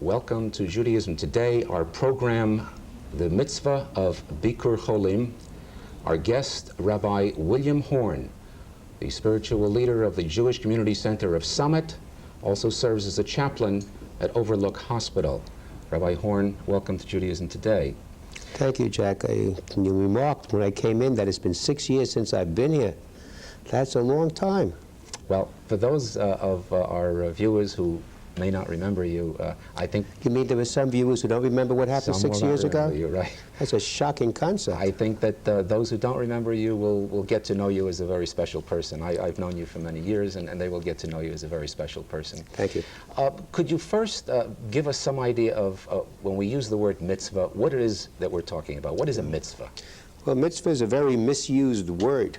Welcome to Judaism Today, our program, the Mitzvah of Bikur Cholim. Our guest, Rabbi William Horn, the spiritual leader of the Jewish Community Center of Summit, also serves as a chaplain at Overlook Hospital. Rabbi Horn, welcome to Judaism Today. Thank you, Jack. You remarked when I came in that it's been 6 years since I've been here. That's a long time. Well, for those of our viewers who may not remember you, I think... You mean there were some viewers who don't remember what happened 6 years ago? You're right. That's a shocking concept. I think that those who don't remember you will get to know you as a very special person. I've known you for many years, and they will get to know you as a very special person. Thank you. Could you first give us some idea of, when we use the word mitzvah, what it is that we're talking about? What is a mitzvah? Well, mitzvah is a very misused word.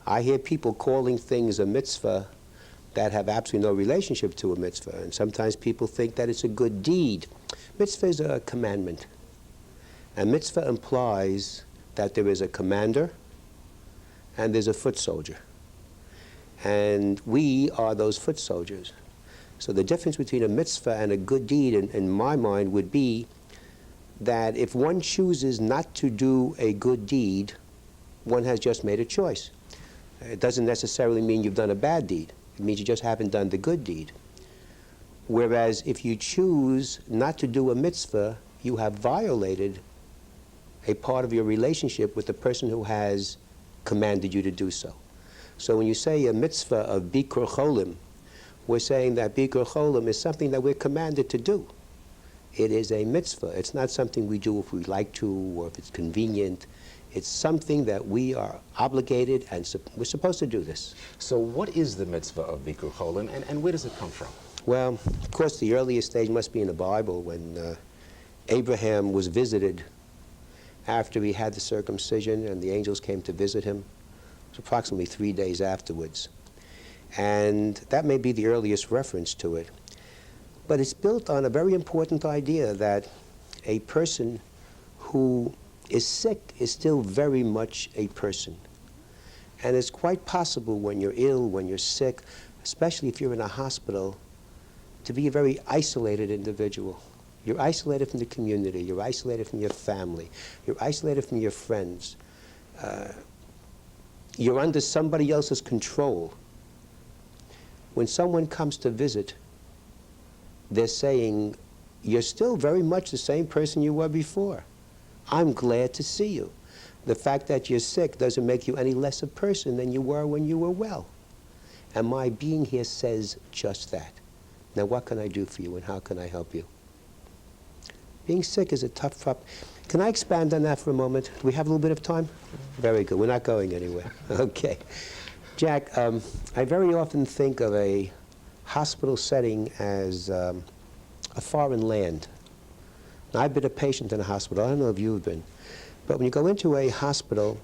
I hear people calling things a mitzvah that have absolutely no relationship to a mitzvah, and sometimes people think that it's a good deed. Mitzvah is a commandment, and mitzvah implies that there is a commander and there's a foot soldier, and we are those foot soldiers. So the difference between a mitzvah and a good deed, in my mind, would be that if one chooses not to do a good deed, one has just made a choice. It doesn't necessarily mean you've done a bad deed. It means you just haven't done the good deed. Whereas if you choose not to do a mitzvah, you have violated a part of your relationship with the person who has commanded you to do so. So when you say a mitzvah of Bikur Cholim, we're saying that Bikur Cholim is something that we're commanded to do. It is a mitzvah. It's not something we do if we like to or if it's convenient. It's something that we are obligated, and we're supposed to do this. So what is the mitzvah of Bikur Cholim, and where does it come from? Well, of course, the earliest stage must be in the Bible, when Abraham was visited after he had the circumcision, and the angels came to visit him. It was approximately 3 days afterwards. And that may be the earliest reference to it. But it's built on a very important idea that a person who is sick is still very much a person. And it's quite possible when you're ill, when you're sick, especially if you're in a hospital, to be a very isolated individual. You're isolated from the community, you're isolated from your family, you're isolated from your friends. You're under somebody else's control. When someone comes to visit, they're saying, you're still very much the same person you were before. I'm glad to see you. The fact that you're sick doesn't make you any less a person than you were when you were well. And my being here says just that. Now, what can I do for you, and how can I help you? Being sick is a tough problem. Can I expand on that for a moment? Do we have a little bit of time? Very good. We're not going anywhere. Okay. Jack, I very often think of a hospital setting as a foreign land. Now, I've been a patient in a hospital. I don't know if you've been. But when you go into a hospital,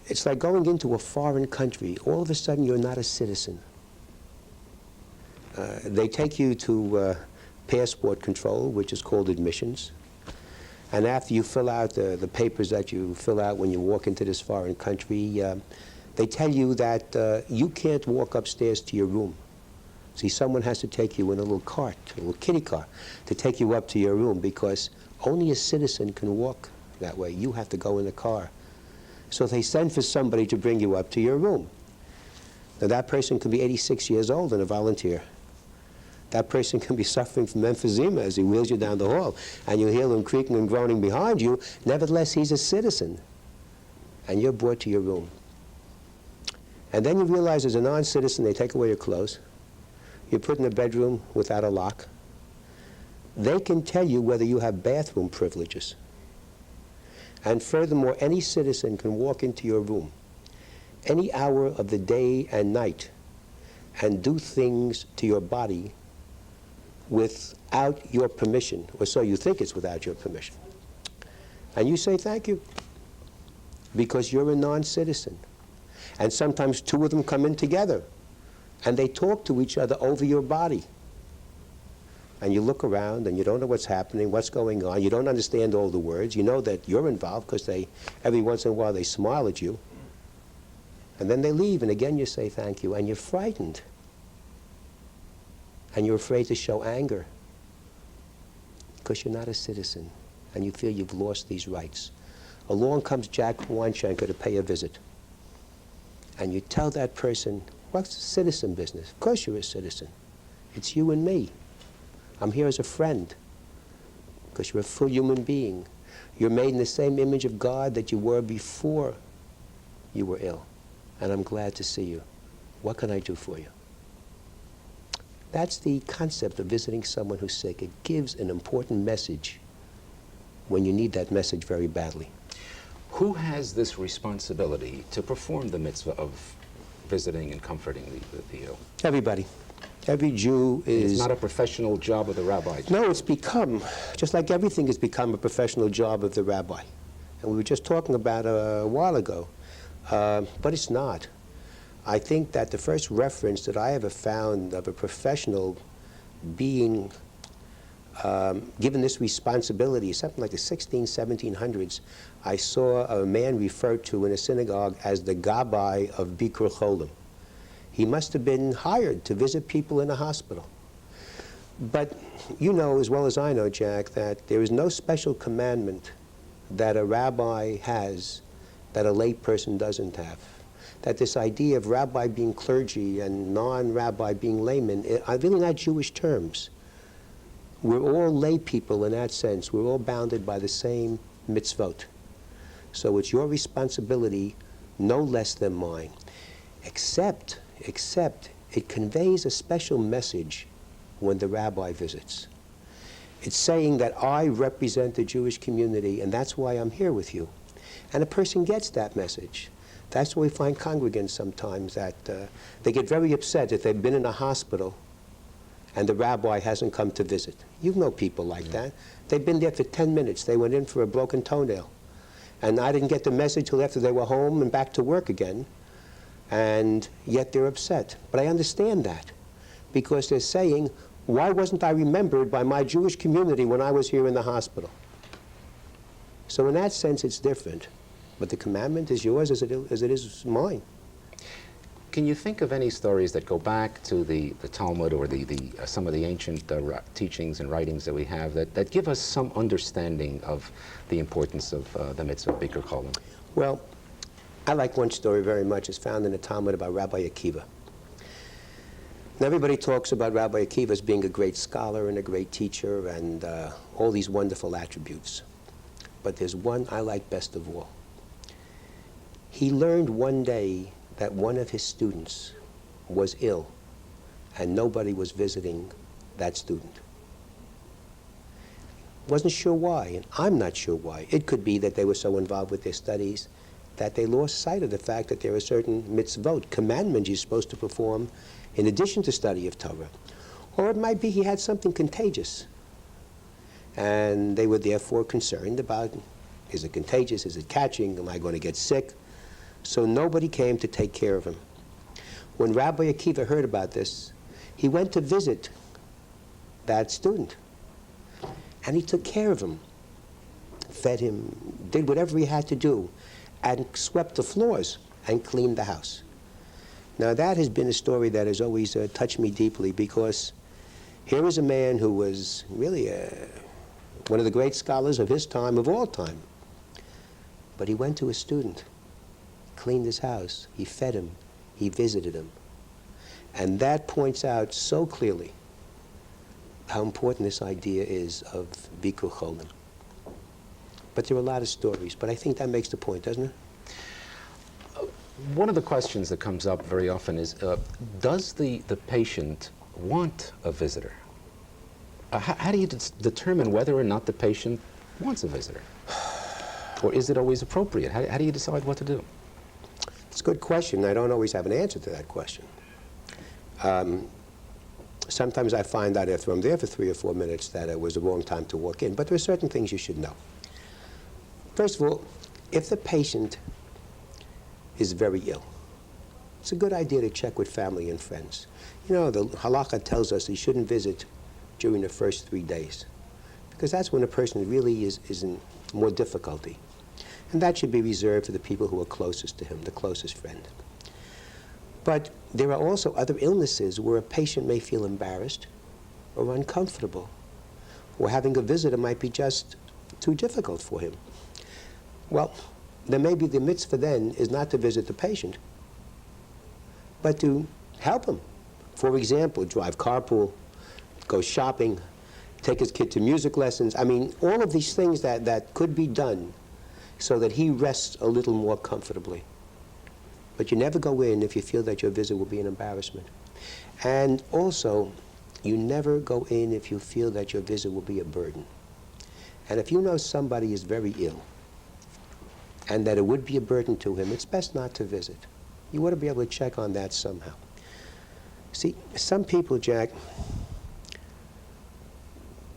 it's like going into a foreign country. All of a sudden, you're not a citizen. They take you to passport control, which is called admissions. And after you fill out the papers that you fill out when you walk into this foreign country, they tell you that you can't walk upstairs to your room. See, someone has to take you in a little cart, a little kiddie car, to take you up to your room, because only a citizen can walk that way. You have to go in the car. So they send for somebody to bring you up to your room. Now, that person can be 86 years old and a volunteer. That person can be suffering from emphysema as he wheels you down the hall, and you hear him creaking and groaning behind you. Nevertheless, he's a citizen, and you're brought to your room. And then you realize as a non-citizen, they take away your clothes. You're put in a bedroom without a lock. They can tell you whether you have bathroom privileges. And furthermore, any citizen can walk into your room any hour of the day and night and do things to your body without your permission, or so you think it's without your permission. And you say thank you, because you're a non-citizen. And sometimes two of them come in together, and they talk to each other over your body. And you look around, and you don't know what's happening, what's going on. You don't understand all the words. You know that you're involved because every once in a while they smile at you. And then they leave, and again you say thank you, and you're frightened. And you're afraid to show anger. because you're not a citizen and you feel you've lost these rights. Along comes Jack Weinshanker to pay a visit. And you tell that person, what's citizen business? Of course you're a citizen. It's you and me. I'm here as a friend because you're a full human being. You're made in the same image of God that you were before you were ill. And I'm glad to see you. What can I do for you? That's the concept of visiting someone who's sick. It gives an important message when you need that message very badly. Who has this responsibility to perform the mitzvah of visiting and comforting the ill? Everybody. Every Jew is... It's not a professional job of the rabbi. No, it's become, just like everything has become a professional job of the rabbi. And we were just talking about a while ago, but it's not. I think that the first reference that I ever found of a professional being given this responsibility, something like the 1700s, I saw a man referred to in a synagogue as the Rabbi of Bikur Cholim. He must have been hired to visit people in a hospital. But you know as well as I know, Jack, that there is no special commandment that a rabbi has that a lay person doesn't have. That this idea of rabbi being clergy and non-rabbi being laymen are really not Jewish terms. We're all lay people in that sense. We're all bounded by the same mitzvot. So it's your responsibility no less than mine. Except it conveys a special message when the rabbi visits. It's saying that I represent the Jewish community and that's why I'm here with you. And a person gets that message. That's why we find congregants sometimes that they get very upset if they've been in a hospital and the rabbi hasn't come to visit. You know people like that. They've been there for 10 minutes. They went in for a broken toenail. And I didn't get the message till after they were home and back to work again. And yet they're upset. But I understand that because they're saying, why wasn't I remembered by my Jewish community when I was here in the hospital? So in that sense, it's different. But the commandment is yours as it is mine. Can you think of any stories that go back to the Talmud or some of the ancient teachings and writings that we have that give us some understanding of the importance of the mitzvah of Bikur Cholim? Well, I like one story very much. It's found in the Talmud about Rabbi Akiva. Now, everybody talks about Rabbi Akiva as being a great scholar and a great teacher and all these wonderful attributes. But there's one I like best of all. He learned one day that one of his students was ill and nobody was visiting that student. Wasn't sure why, and I'm not sure why. It could be that they were so involved with their studies that they lost sight of the fact that there are certain mitzvot, commandments you're supposed to perform in addition to study of Torah. Or it might be he had something contagious. And they were therefore concerned about, is it contagious, is it catching, am I going to get sick? So nobody came to take care of him. When Rabbi Akiva heard about this, he went to visit that student. And he took care of him, fed him, did whatever he had to do, and swept the floors and cleaned the house. Now that has been a story that has always touched me deeply because here is a man who was really one of the great scholars of his time, of all time. But he went to a student, cleaned his house, he fed him, he visited him. And that points out so clearly how important this idea is of Bikur Cholim. But there are a lot of stories, but I think that makes the point, doesn't it? One of the questions that comes up very often is, does the patient want a visitor? How do you determine whether or not the patient wants a visitor? Or is it always appropriate? How do you decide what to do? It's a good question. I don't always have an answer to that question. Sometimes I find out after I'm there for 3 or 4 minutes that it was the wrong time to walk in, but there are certain things you should know. First of all, if the patient is very ill, it's a good idea to check with family and friends. You know, the halakha tells us you shouldn't visit during the first 3 days, because that's when a person really is in more difficulty. And that should be reserved for the people who are closest to him, the closest friend. But there are also other illnesses where a patient may feel embarrassed or uncomfortable or having a visitor might be just too difficult for him. Well, then maybe the mitzvah then is not to visit the patient, but to help him. For example, drive carpool, go shopping, take his kid to music lessons. I mean, all of these things that could be done so that he rests a little more comfortably. But you never go in if you feel that your visit will be an embarrassment. And also, you never go in if you feel that your visit will be a burden. And if you know somebody is very ill and that it would be a burden to him, it's best not to visit. You ought to be able to check on that somehow. See, some people, Jack,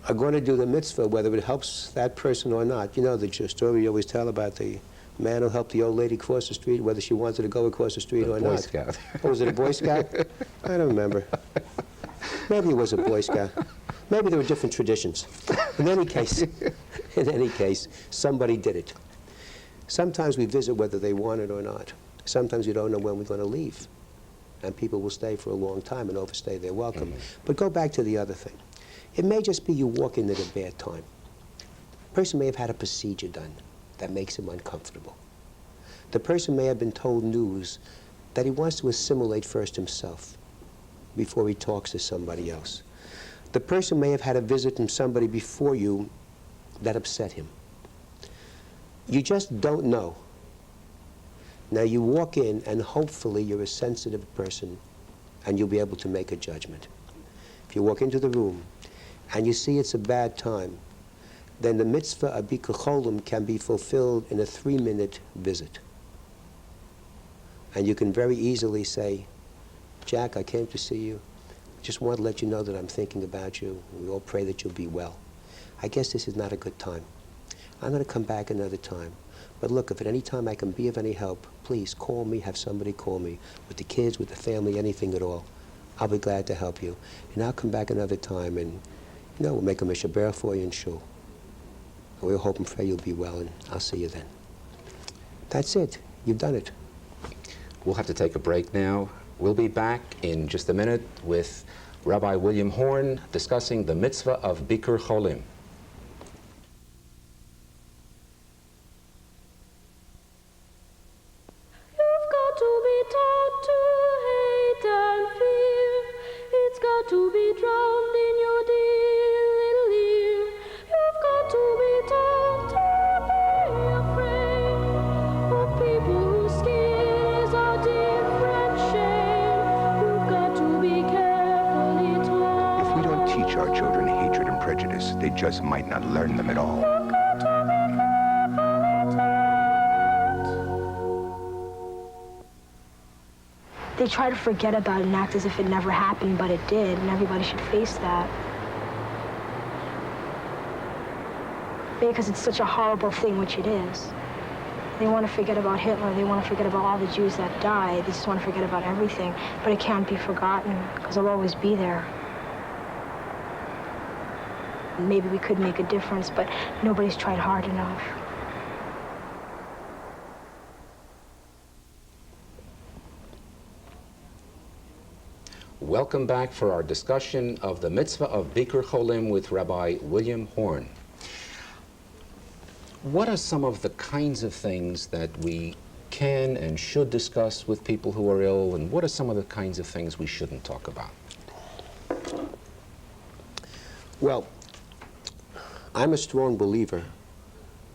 are going to do the mitzvah whether it helps that person or not. You know the story you always tell about the man who helped the old lady cross the street, whether she wanted to go across the street or not. Boy Scout. Oh, was it a Boy Scout? I don't remember. Maybe it was a Boy Scout. Maybe there were different traditions. In any case, somebody did it. Sometimes we visit whether they want it or not. Sometimes we don't know when we're going to leave. And people will stay for a long time and overstay their welcome. But go back to the other thing. It may just be you walk in at a bad time. The person may have had a procedure done that makes him uncomfortable. The person may have been told news that he wants to assimilate first himself before he talks to somebody else. The person may have had a visit from somebody before you that upset him. You just don't know. Now you walk in and hopefully you're a sensitive person and you'll be able to make a judgment. If you walk into the room and you see it's a bad time, then the mitzvah of Bikur Cholim can be fulfilled in a 3-minute visit. And you can very easily say, Jack, I came to see you. Just want to let you know that I'm thinking about you. We all pray that you'll be well. I guess this is not a good time. I'm going to come back another time. But look, if at any time I can be of any help, please call me, have somebody call me, with the kids, with the family, anything at all. I'll be glad to help you. And I'll come back another time and, you know, we'll make a mishaber for you in shul. And we'll hope and pray you'll be well, and I'll see you then. That's it. You've done it. We'll have to take a break now. We'll be back in just a minute with Rabbi William Horn discussing the Mitzvah of Bikur Cholim. You've got to be taught to hate and fear. It's got to be drowned in your dear little ear. You've got to be taught to be afraid of people whose skin is a different shade. You've got to be carefully taught. If we don't teach our children hatred and prejudice, they just might not learn them at all. You've got to be carefully taught. They try to forget about it and act as if it never happened, but it did, and everybody should face that. Because it's such a horrible thing, which it is. They want to forget about Hitler, they want to forget about all the Jews that died, they just want to forget about everything, but it can't be forgotten, because it'll always be there. Maybe we could make a difference, but nobody's tried hard enough. Welcome back for our discussion of the Mitzvah of Bikur Cholim with Rabbi William Horn. What are some of the kinds of things that we can and should discuss with people who are ill, and what are some of the kinds of things we shouldn't talk about? Well, I'm a strong believer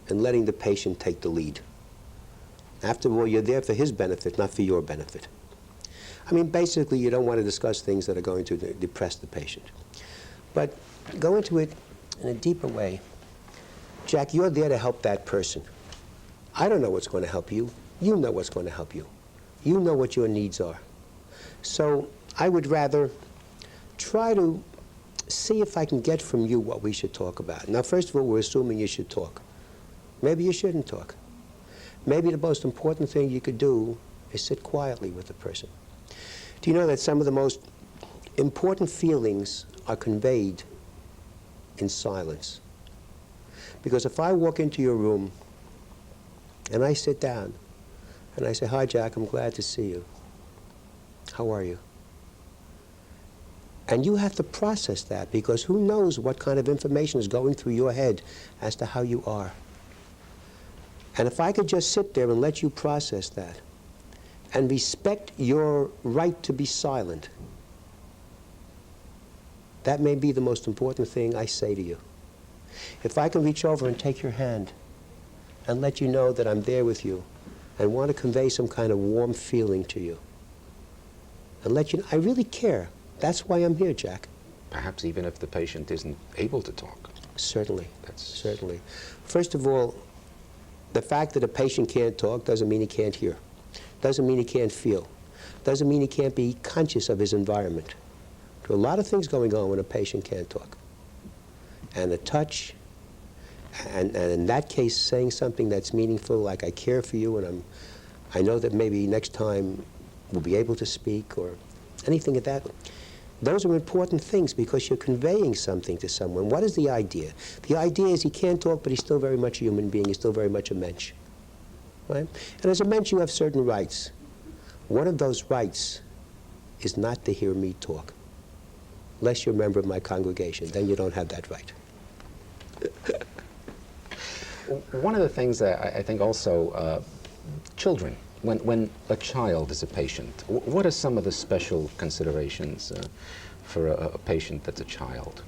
in letting the patient take the lead. After all, you're there for his benefit, not for your benefit. I mean, basically, you don't want to discuss things that are going to depress the patient. But go into it in a deeper way. Jack, you're there to help that person. I don't know what's going to help you. You know what's going to help you. You know what your needs are. So I would rather try to see if I can get from you what we should talk about. Now, first of all, we're assuming you should talk. Maybe you shouldn't talk. Maybe the most important thing you could do is sit quietly with the person. Do you know that some of the most important feelings are conveyed in silence? Because if I walk into your room and I sit down and I say, "Hi, Jack, I'm glad to see you. How are you?" And you have to process that, because who knows what kind of information is going through your head as to how you are. And if I could just sit there and let you process that and respect your right to be silent, that may be the most important thing I say to you. If I can reach over and take your hand and let you know that I'm there with you and want to convey some kind of warm feeling to you, and let you know I really care. That's why I'm here, Jack. Perhaps even if the patient isn't able to talk. Certainly, certainly. First of all, the fact that a patient can't talk doesn't mean he can't hear. Doesn't mean he can't feel. Doesn't mean he can't be conscious of his environment. There are a lot of things going on when a patient can't talk. And a touch, and in that case, saying something that's meaningful, like I care for you, and I know that maybe next time we'll be able to speak, or anything of that. Those are important things because you're conveying something to someone. What is the idea? The idea is he can't talk, but he's still very much a human being. He's still very much a mensch. Right? And as a mensch, you have certain rights. One of those rights is not to hear me talk. Unless you're a member of my congregation, then you don't have that right. One of the things that I think also, children, when a child is a patient, what are some of the special considerations for a patient that's a child?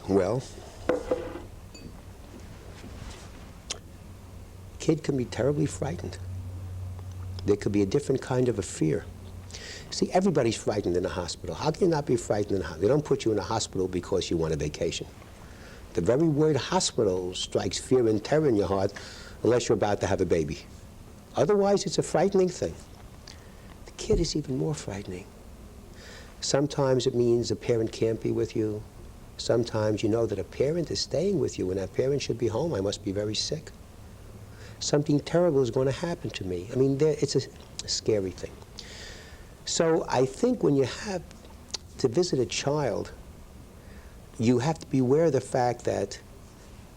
Well, kid can be terribly frightened. There could be a different kind of a fear. See, everybody's frightened in a hospital. How can you not be frightened in a hospital? They don't put you in a hospital because you want a vacation. The very word hospital strikes fear and terror in your heart unless you're about to have a baby. Otherwise, it's a frightening thing. The kid is even more frightening. Sometimes it means a parent can't be with you. Sometimes you know that a parent is staying with you and that parent should be home. I must be very sick. Something terrible is going to happen to me. I mean, it's a scary thing. So I think when you have to visit a child, you have to be aware of the fact that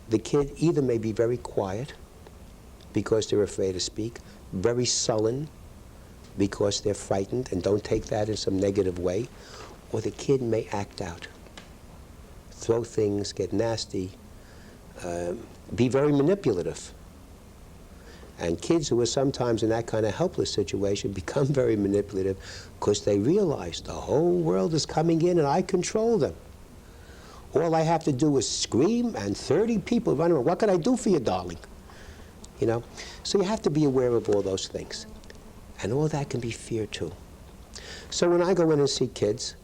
the kid either may be very quiet because they're afraid to speak, very sullen because they're frightened and don't take that in some negative way, or the kid may act out, throw things, get nasty, be very manipulative. And kids who are sometimes in that kind of helpless situation become very manipulative because they realize the whole world is coming in and I control them. All I have to do is scream and 30 people run around. What can I do for you, darling? You know? So you have to be aware of all those things. And all that can be fear too. So when I go in and see kids,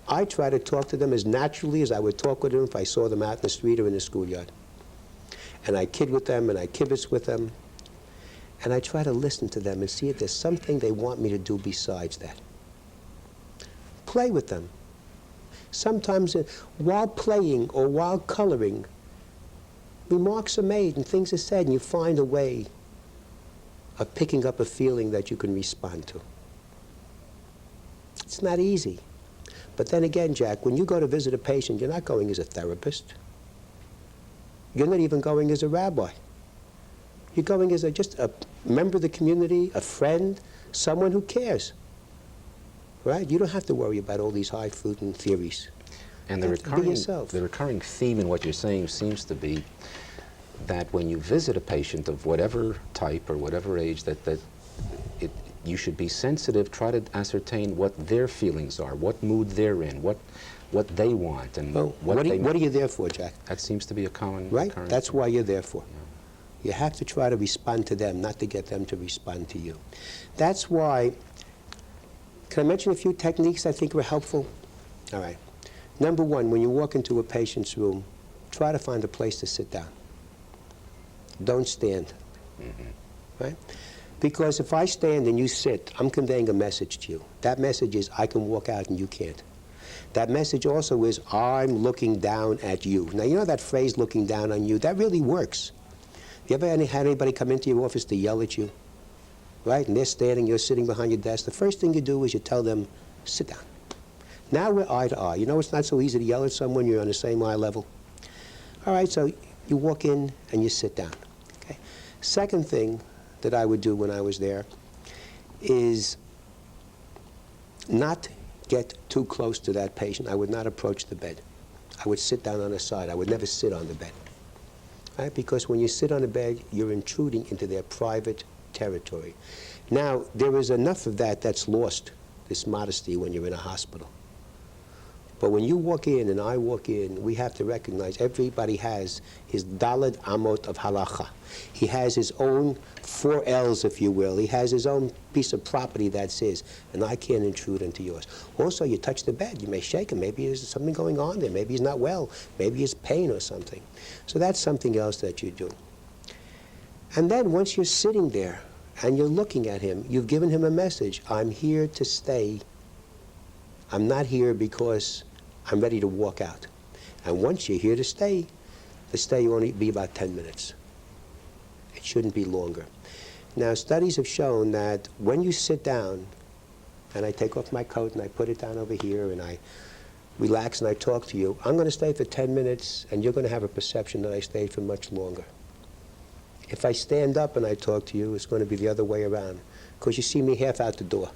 I try to talk to them as naturally as I would talk with them if I saw them out in the street or in the schoolyard. And I kid with them and I kibitz with them. And I try to listen to them and see if there's something they want me to do besides that. Play with them. Sometimes while playing or while coloring, remarks are made and things are said, and you find a way of picking up a feeling that you can respond to. It's not easy. But then again, Jack, when you go to visit a patient, you're not going as a therapist. You're not even going as a rabbi. You're going as just a member of the community, a friend, someone who cares. Right? You don't have to worry about all these highfalutin theories. And the recurring theme in what you're saying seems to be that when you visit a patient of whatever type or whatever age, you should be sensitive, try to ascertain what their feelings are, what mood they're in, what they want, and what are you there for, Jack? That seems to be a common right. Recurring That's theme. Why you're there for. Yeah. You have to try to respond to them, not to get them to respond to you. That's why. Can I mention a few techniques I think were helpful? All right. Number one, when you walk into a patient's room, try to find a place to sit down. Don't stand. Mm-hmm. Right? Because if I stand and you sit, I'm conveying a message to you. That message is I can walk out and you can't. That message also is I'm looking down at you. Now, you know that phrase, looking down on you, that really works. You ever had anybody come into your office to yell at you? Right? And they're standing, you're sitting behind your desk. The first thing you do is you tell them, sit down. Now we're eye to eye. You know it's not so easy to yell at someone, you're on the same eye level. All right, so you walk in and you sit down. Okay. Second thing that I would do when I was there is not get too close to that patient. I would not approach the bed. I would sit down on the side. I would never sit on the bed. Right? Because when you sit on the bed, you're intruding into their private territory. Now, there is enough of that that's lost, this modesty, when you're in a hospital. But when you walk in and I walk in, we have to recognize everybody has his daled amot of halacha. He has his own 4 L's, if you will. He has his own piece of property that's his, and I can't intrude into yours. Also, you touch the bed. You may shake him. Maybe there's something going on there. Maybe he's not well. Maybe he's pain or something. So that's something else that you do. And then once you're sitting there and you're looking at him, you've given him a message. I'm here to stay. I'm not here because I'm ready to walk out. And once you're here to stay, the stay will only be about 10 minutes. It shouldn't be longer. Now, studies have shown that when you sit down, and I take off my coat and I put it down over here and I relax and I talk to you, I'm going to stay for 10 minutes and you're going to have a perception that I stayed for much longer. If I stand up and I talk to you, it's going to be the other way around, because you see me half out the door.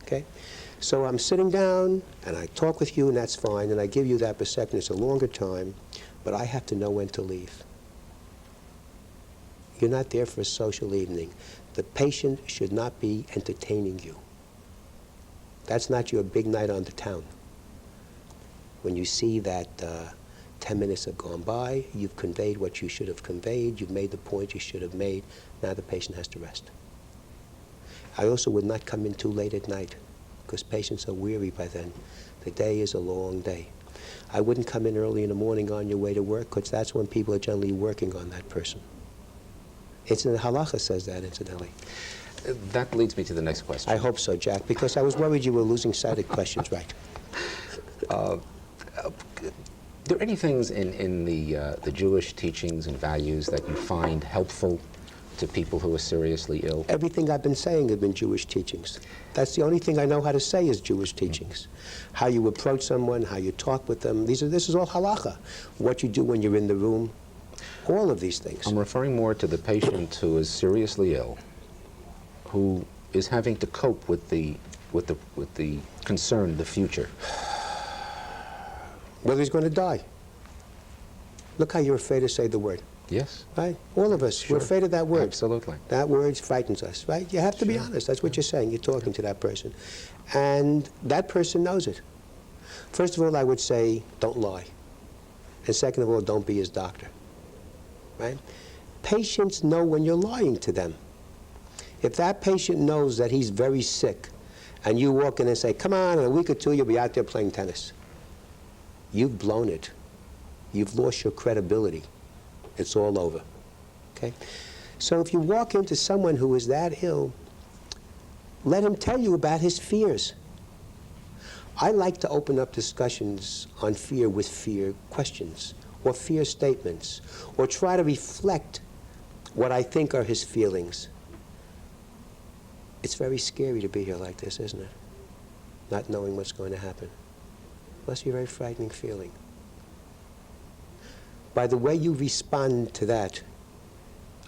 Okay? So I'm sitting down and I talk with you, and that's fine, and I give you that perception. It's a longer time, but I have to know when to leave. You're not there for a social evening. The patient should not be entertaining you. That's not your big night on the town. When you see that 10 minutes have gone by, you've conveyed what you should have conveyed, you've made the point you should have made, now the patient has to rest. I also would not come in too late at night, because patients are weary by then. The day is a long day. I wouldn't come in early in the morning on your way to work, because that's when people are generally working on that person. It's in the halacha says that, incidentally. That leads me to the next question. I hope so, Jack, because I was worried you were losing sight of questions, right? Are there any things in the Jewish teachings and values that you find helpful to people who are seriously ill? Everything I've been saying have been Jewish teachings. That's the only thing I know how to say is Jewish teachings. How you approach someone, how you talk with them. This is all halacha. What you do when you're in the room, all of these things. I'm referring more to the patient who is seriously ill, who is having to cope with the concern, the future. Whether he's going to die. Look how you're afraid to say the word. Yes. Right? All of us, Sure. we're afraid of that word. Absolutely. That word frightens us, right? You have to be honest. That's what you're saying. You're talking to that person. And that person knows it. First of all, I would say, don't lie. And second of all, don't be his doctor. Right? Patients know when you're lying to them. If that patient knows that he's very sick, and you walk in and say, come on, in a week or two, you'll be out there playing tennis. You've blown it. You've lost your credibility. It's all over. Okay? So if you walk into someone who is that ill, let him tell you about his fears. I like to open up discussions on fear with fear questions, or fear statements, or try to reflect what I think are his feelings. It's very scary to be here like this, isn't it? Not knowing what's going to happen. Must be a very frightening feeling. By the way you respond to that,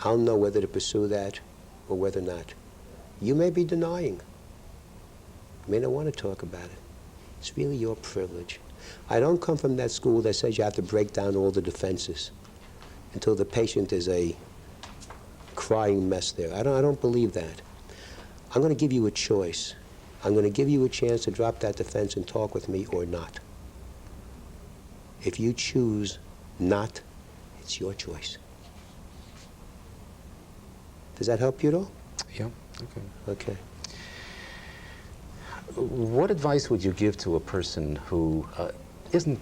I'll know whether to pursue that or whether not. You may be denying. You may not want to talk about it. It's really your privilege. I don't come from that school that says you have to break down all the defenses until the patient is a crying mess there. I don't believe that. I'm going to give you a choice. I'm going to give you a chance to drop that defense and talk with me or not. If you choose not, it's your choice. Does that help you at all? Yeah. Okay. Okay. What advice would you give to a person who isn't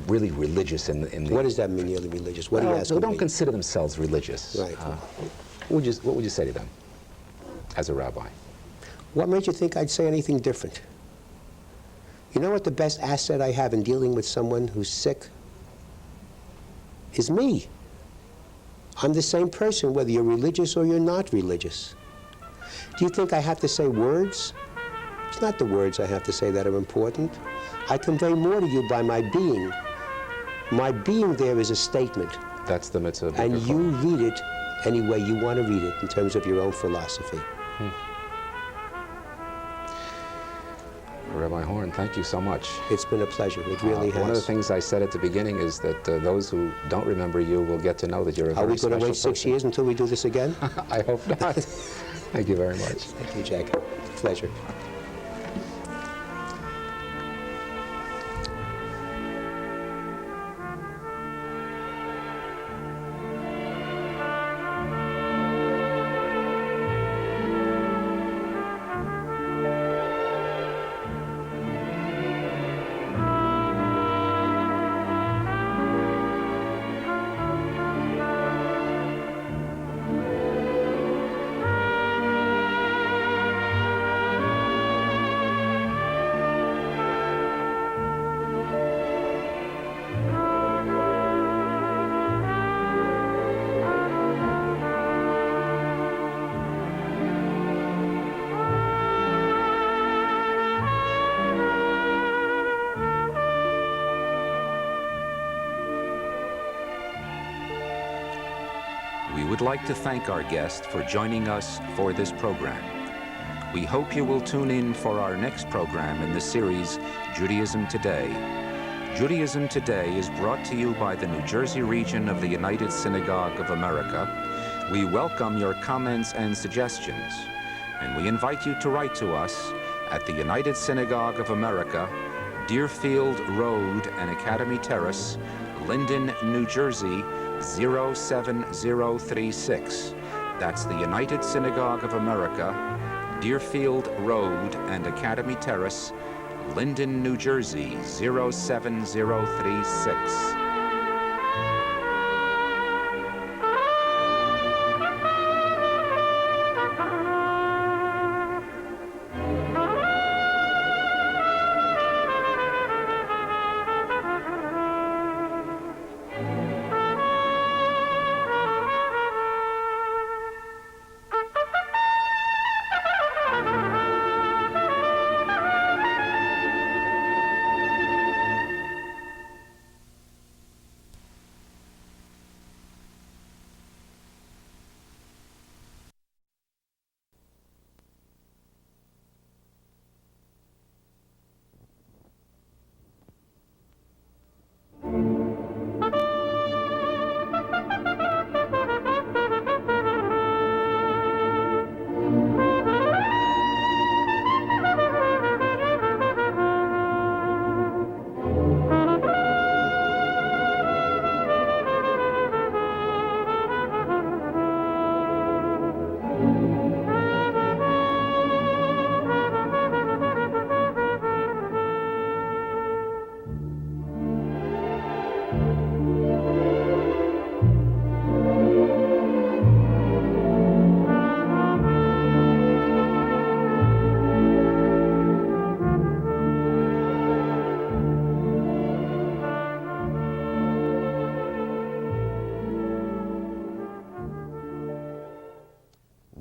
really religious in the What does that mean, nearly religious? What are you asking who don't me? consider themselves religious? Right. What would you say to them as a rabbi? What made you think I'd say anything different? You know what the best asset I have in dealing with someone who's sick is me. I'm the same person whether you're religious or you're not religious. Do you think I have to say words? It's not the words I have to say that are important. I convey more to you by my being. My being there is a statement. That's the Mitzvah of Bikur. And you read it any way you want to read it in terms of your own philosophy. Rabbi Horn, thank you so much. It's been a pleasure. It really has. One of the things I said at the beginning is that those who don't remember you will get to know that you're a Are very we going to wait special 6 years until we do this again? person. I hope not. Thank you very much. Thank you, Jack. Pleasure. We would like to thank our guest for joining us for this program. We hope you will tune in for our next program in the series, Judaism Today. Judaism Today is brought to you by the New Jersey region of the United Synagogue of America. We welcome your comments and suggestions, and we invite you to write to us at the United Synagogue of America, Deerfield Road and Academy Terrace, Linden, New Jersey, 07036. That's the United Synagogue of America, Deerfield Road and Academy Terrace, Linden, New Jersey, 07036.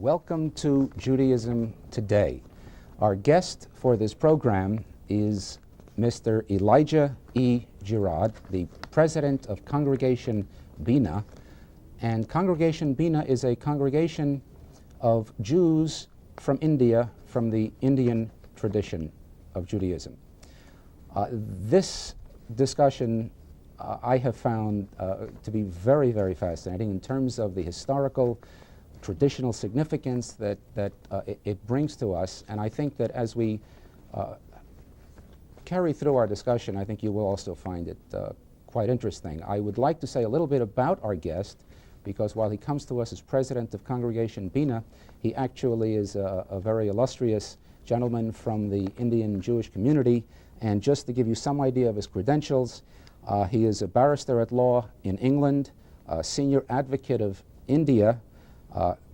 Welcome to Judaism Today. Our guest for this program is Mr. Elijah E. Girard, the president of Congregation Bina. And Congregation Bina is a congregation of Jews from India, from the Indian tradition of Judaism. This discussion I have found to be very, very fascinating in terms of the historical traditional significance that it brings to us, and I think that as we carry through our discussion, I think you will also find it quite interesting. I would like to say a little bit about our guest, because while he comes to us as president of Congregation Bina, he actually is a very illustrious gentleman from the Indian Jewish community. And just to give you some idea of his credentials, he is a barrister at law in England, a senior advocate of India,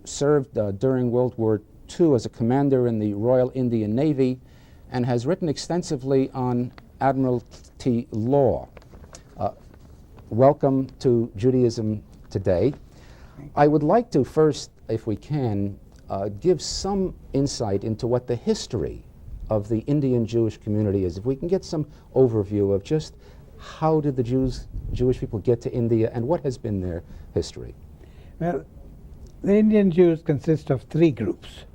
served during World War II as a commander in the Royal Indian Navy, and has written extensively on Admiralty law. Welcome to Judaism Today. I would like to first, if we can, give some insight into what the history of the Indian Jewish community is. If we can get some overview of just how did the Jewish people get to India and what has been their history? Well, the Indian Jews consist of three groups.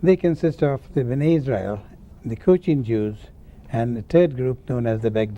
They consist of the Bnei Israel, the Cochin Jews, and the third group known as the Baghdadi